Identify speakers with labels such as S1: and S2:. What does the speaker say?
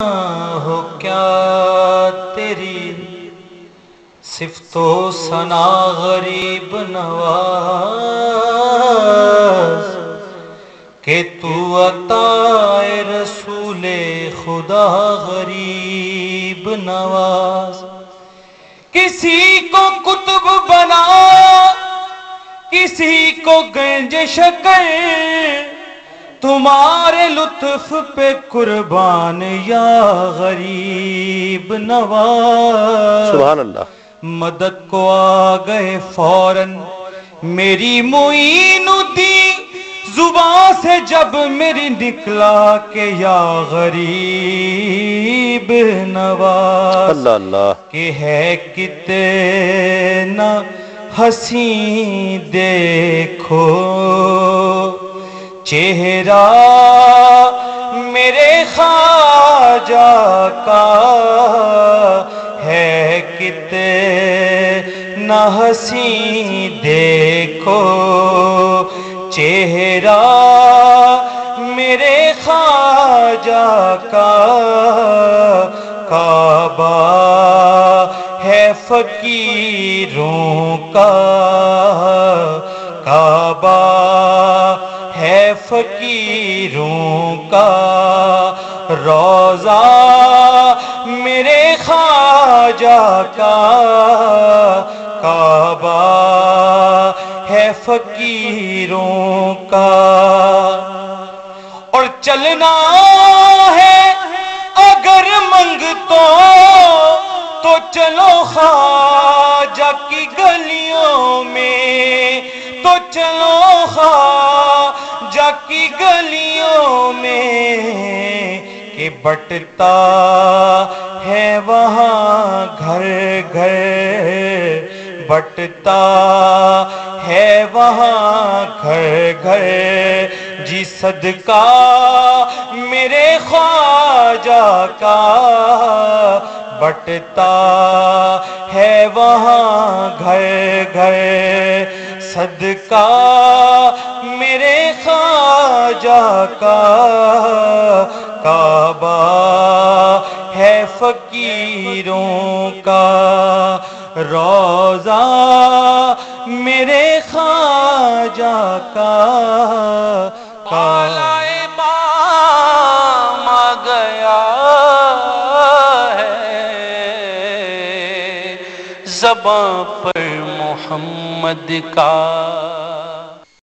S1: ہو کیا تیری صفت و ثنا غریب نواز کہ تو عطا رسول خدا غریب نواز. کسی کو کتب بنا کسی کو گنج شکر تمہارے لطف پہ قربان یا غریب نواز.
S2: سبحان اللہ.
S1: مدد کو آ گئے فوراً میری معین الدین زبان سے جب میری نکلا کہ یا غریب نواز.
S2: اللہ اللہ.
S1: کہ ہے کتنا حسین دیکھو چہرہ میرے خواجہ کا ہے کتنا حسین دیکھو چہرہ میرے خواجہ کا. کعبہ ہے فقیروں کا کعبہ ہے فقیروں کا روضہ میرے خواجہ کا کعبہ ہے فقیروں کا. اور چلنا ہے اگر منگتو تو چلو خواجہ کی گلیوں میں تو چلو خواجہ کی گلیوں میں کہ بٹتا ہے وہاں گھر گھر بٹتا ہے وہاں گھر گھر جی صدقہ میرے خواجہ کا بٹتا ہے وہاں گھر گھر صدقہ میرے خواجہ کا. کعبہ ہے فقیروں کا روضہ میرے خواجہ کا. کعبہ امام آ گیا ہے زباں پر محمد کا.